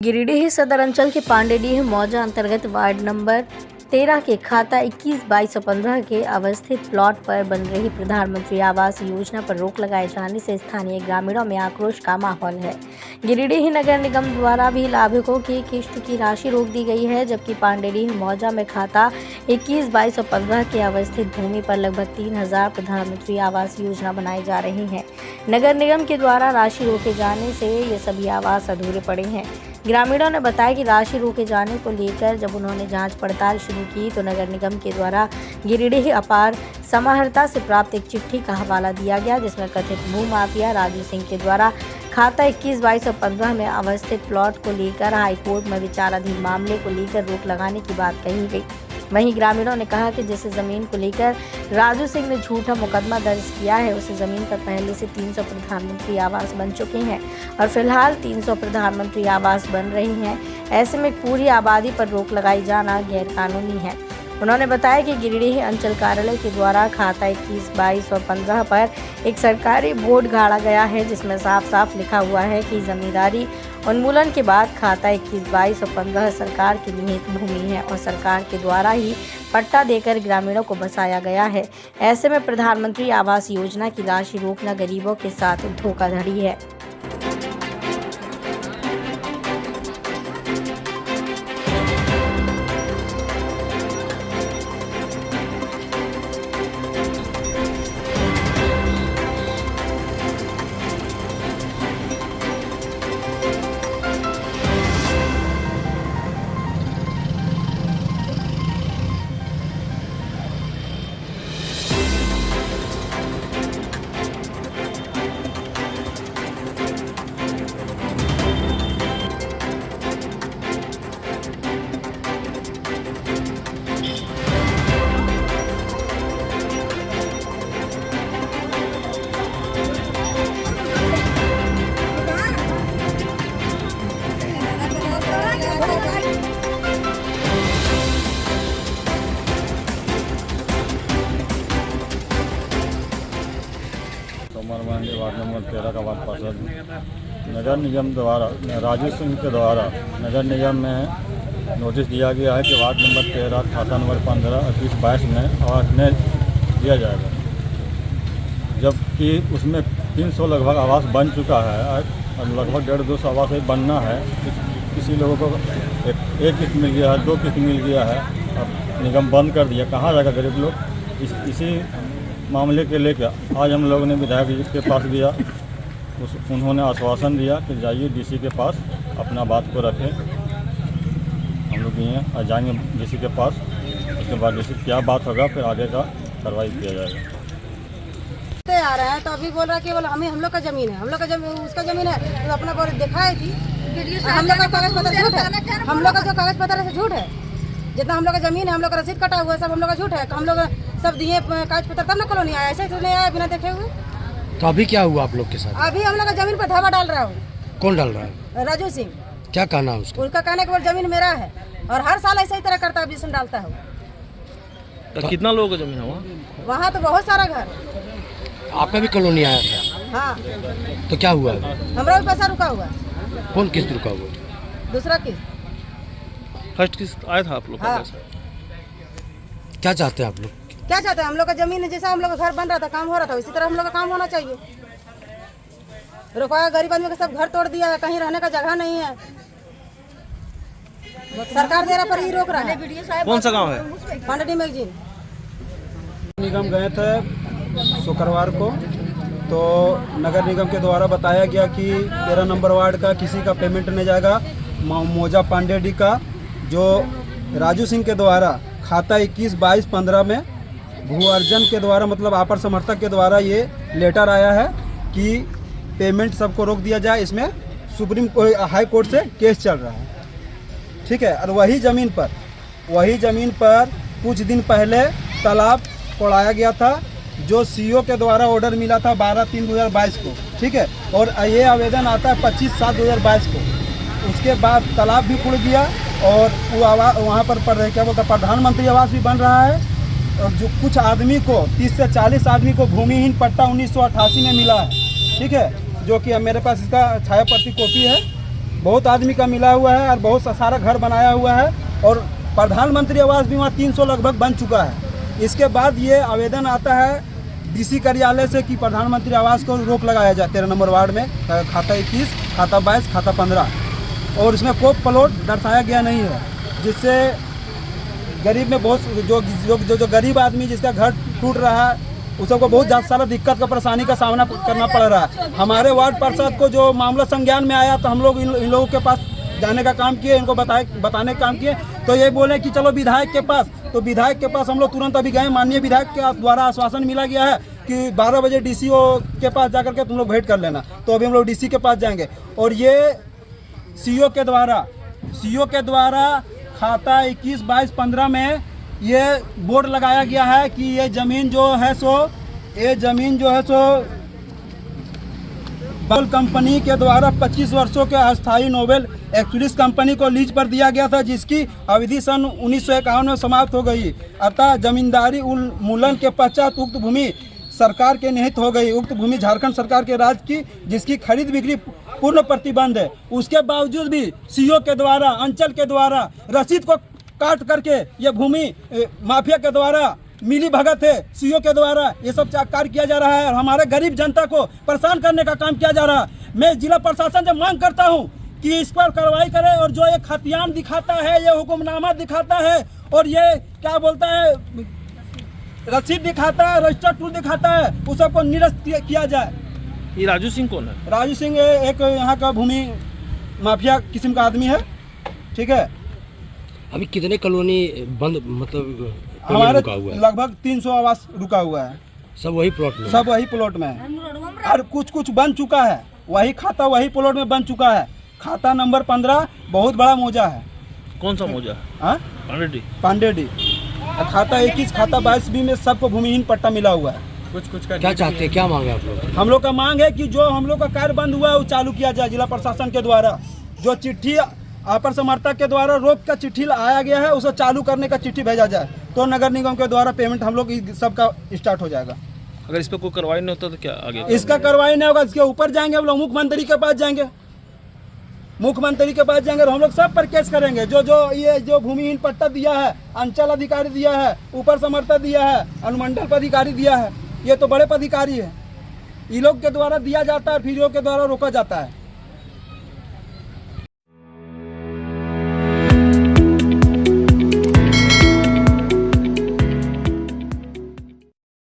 गिरिडीह सदर अंचल के पांडेडीह मौजा अंतर्गत वार्ड नंबर 13 के खाता 21, 22 और 15 के अवस्थित प्लॉट पर बन रही प्रधानमंत्री आवास योजना पर रोक लगाए जाने से स्थानीय ग्रामीणों में आक्रोश का माहौल है। गिरिडीह नगर निगम द्वारा भी लाभुकों की किश्त की राशि रोक दी गई है, जबकि पांडेडीह मौजा में खाता 21, 22 और 15 के अवस्थित भूमि पर लगभग 3000 प्रधानमंत्री आवास योजना बनाई जा रही है। नगर निगम के द्वारा राशि रोके जाने से ये सभी आवास अधूरे पड़े हैं। ग्रामीणों ने बताया कि राशि रोके जाने को लेकर जब उन्होंने जांच पड़ताल शुरू की तो नगर निगम के द्वारा गिरिडीह अपार समाहर्ता से प्राप्त एक चिट्ठी का हवाला दिया गया, जिसमें कथित भूमाफिया राजू सिंह के द्वारा खाता 21, 22 और 15 में अवस्थित प्लॉट को लेकर हाईकोर्ट में विचाराधीन मामले को लेकर रोक लगाने की बात कही गई। वहीं ग्रामीणों ने कहा कि जिस जमीन को लेकर राजू सिंह ने झूठा मुकदमा दर्ज किया है, उस जमीन पर पहले से 300 प्रधानमंत्री आवास बन चुके हैं और फिलहाल 300 प्रधानमंत्री आवास बन रहे हैं। ऐसे में पूरी आबादी पर रोक लगाई जाना गैरकानूनी है। उन्होंने बताया कि गिरिडीह अंचल कार्यालय के द्वारा खाता 21, 22 और 15 पर एक सरकारी बोर्ड गाड़ा गया है, जिसमें साफ साफ लिखा हुआ है कि जमींदारी उन्मूलन के बाद खाता 21, 22 और 15 सरकार की निहित भूमि है और सरकार के द्वारा ही पट्टा देकर ग्रामीणों को बसाया गया है। ऐसे में प्रधानमंत्री आवास योजना की राशि रोकना गरीबों के साथ धोखाधड़ी है। वार्ड नंबर 13 का वार्ड पार्षद नगर निगम द्वारा राजू सिंह के द्वारा नगर निगम में नोटिस दिया गया है कि वार्ड नंबर 13 खाता नंबर 15, 21, 22 में आवास नहीं दिया जाएगा, जबकि उसमें 300 लगभग आवास बन चुका है और लगभग 150-200 आवास बनना है। किसी लोगों को एक किस्त मिल गया है, 2 किस्त मिल गया है, अब निगम बंद कर दिया। कहाँ जाएगा गरीब लोग? इसी मामले के लेकर आज हम लोगों ने विधायक जी के पास गया, उन्होंने आश्वासन दिया कि जाइए डीसी के पास अपना बात को रखें। हम लोग ये और जाएंगे डीसी के पास, उसके बाद डीसी क्या बात होगा फिर आगे का कार्रवाई किया जाएगा। आ रहा है तो अभी बोल रहा है कि बोला हम लोग का जमीन है, हम लोग का जमीन उसका जमीन है, तो अपना बोल दिखाए थी। हम लोग का कागज पत्र झूठ है, हम लोग का जो कागज पत्र है झूठ है। जितना हम लोग का जमीन है, हम लोग का रसीद कटा हुआ है, सब हम लोग का झूठ है। हम लोग सब दिए कागज पत्र, तब ना कॉलोनी आया, ऐसे तो नहीं आया बिना देखे हुए। तो अभी क्या हुआ आप लोग के साथ? अभी हम लोग का जमीन पर धावा डाल रहा हूँ। कौन डाल रहा है? राजू सिंह। क्या कहना है उसका? उनका कहने के बाद जमीन मेरा है और हर साल ऐसा ही तरह करता है, जिसमें डालता है। तो कितना लोगों का जमीन है वहाँ? तो बहुत सारा घर। आपका भी कॉलोनी आया था? हाँ। तो क्या हुआ? हमारा भी पैसा रुका हुआ। कौन किस्त रुका हुआ? दूसरा किस्त। फर्स्ट किस्त आया था आप लोग का हाँ। पैसा? क्या चाहते हैं आप लोग? क्या चाहते हैं? हम लोग का जमीन है, जैसा हम लोग का घर बन रहा था, काम हो रहा था, उसी तरह हम लोग का काम होना चाहिए। रुकवाया, गरीब आदमी का सब घर तोड़ दिया है, कहीं रहने का जगह नहीं है। सरकार दे रहा पर ही रोक रहा है। कौन सा गांव है? पांडेडीह मैगजीन। निगम गए थे शुक्रवार को, तो नगर निगम के द्वारा बताया गया कि 13 नंबर वार्ड का किसी का पेमेंट नहीं जाएगा। मौजा पांडेडीह का जो राजू सिंह के द्वारा खाता 21, 22, 15 में भू अर्जन के द्वारा मतलब अपर समर्थक के द्वारा ये लेटर आया है कि पेमेंट सबको रोक दिया जाए। इसमें सुप्रीम हाई कोर्ट से केस चल रहा है, ठीक है। और वही ज़मीन पर कुछ दिन पहले तालाब कोड़ाया गया था, जो सीओ के द्वारा ऑर्डर मिला था 12/3/2022 को, ठीक है। और ये आवेदन आता है 25/7/2022 को। उसके बाद तालाब भी खुड़ गया और वहाँ पर क्या बोलता प्रधानमंत्री आवास भी बन रहा है। और जो कुछ आदमी को 30 से 40 आदमी को भूमिहीन पट्टा 1988 में मिला है, ठीक है, जो कि मेरे पास इसका छाया प्रति कॉपी है। बहुत आदमी का मिला हुआ है और बहुत सारा घर बनाया हुआ है और प्रधानमंत्री आवास भी वहाँ 300 लगभग बन चुका है। इसके बाद ये आवेदन आता है डीसी कार्यालय से कि प्रधानमंत्री आवास को रोक लगाया जाए 13 नंबर वार्ड में खाता 21, खाता 22, खाता 15 और इसमें कोई प्लॉट दर्शाया गया नहीं है, जिससे गरीब में बहुत जो गरीब आदमी जिसका घर टूट रहा है उस सबको बहुत ज़्यादा सारा दिक्कत का परेशानी का सामना करना पड़ रहा है। हमारे वार्ड पार्षद को जो मामला संज्ञान में आया तो हम लोग इन लोगों के पास जाने का काम किए, इनको बताने का काम किए, तो ये बोले कि चलो विधायक के पास। तो विधायक के पास हम लोग तुरंत अभी गए, माननीय विधायक के द्वारा आश्वासन मिला गया है कि 12 बजे डीसीओ के पास जाकर के तुम लोग भेंट कर लेना। तो अभी हम लोग डीसी के पास जाएंगे और ये सीओ के द्वारा खाता 21, 22, 15 में ये बोर्ड लगाया गया है कि ये ज़मीन जो है सो बल कंपनी के द्वारा 25 वर्षों के अस्थायी नोबेल एक्सप्रेस कंपनी को लीज पर दिया गया था, जिसकी अवधि सन 1951 में समाप्त हो गई। अतः जमींदारी उन्मूलन के पश्चात उक्त भूमि सरकार के निहित हो गई। उक्त भूमि झारखंड सरकार के राज्य की, जिसकी खरीद बिक्री पूर्ण प्रतिबंध है। उसके बावजूद भी सीओ के द्वारा, अंचल के द्वारा रसीद को काट करके ये भूमि माफिया के द्वारा मिली भगत है, सीओ के द्वारा ये सब कार्य किया जा रहा है और हमारे गरीब जनता को परेशान करने का काम किया जा रहा है। मैं जिला प्रशासन से मांग करता हूं कि इस पर कार्रवाई करे और जो ये खतियान दिखाता है, ये हुक्मनामा दिखाता है और ये क्या बोलता है रसीद दिखाता है, रजिस्टर टूल दिखाता है, उस सबको निरस्त किया जाए। ये राजू सिंह कौन है? राजू सिंह एक यहाँ का भूमि माफिया किस्म का आदमी है, ठीक है। अभी कितने कॉलोनी बंद मतलब हमारे रुका हुआ है? लगभग 300 आवास रुका हुआ है। सब वही प्लॉट में? सब वही प्लॉट में है और कुछ बन चुका है, वही खाता वही प्लॉट में बन चुका है। खाता नंबर 15 बहुत बड़ा मौजा है। कौन सा मौजा? हाँ, पांडेडी। खाता 21, खाता 22 भी में सबको भूमिहीन पट्टा मिला हुआ है। कुछ का क्या चाहते हैं, क्या मांगे आप लोग? हम लोग का मांग है कि जो हम लोग का कार्य बंद हुआ है वो चालू किया जाए। जिला प्रशासन के द्वारा जो चिट्ठी अपर समर्थक के द्वारा रोक का चिट्ठी आया गया है, उसे चालू करने का चिट्ठी भेजा जाए तो नगर निगम के द्वारा पेमेंट हम लोग सबका स्टार्ट हो जाएगा। अगर इस पर कोई कार्रवाई नहीं होता तो क्या आगे? इसका कार्रवाई नहीं होगा, इसके ऊपर जाएंगे हम लोग, मुख्यमंत्री के पास जाएंगे। मुख्यमंत्री के पास जाएंगे और हम लोग सब पर केस करेंगे। जो भूमिहीन पट्टा दिया है, अंचल अधिकारी दिया है, ऊपर समर्थक दिया है, अनुमंडल पदाधिकारी दिया है, ये तो बड़े पदाधिकारी है। इन लोग के द्वारा दिया जाता है, फिर के द्वारा रोका जाता है।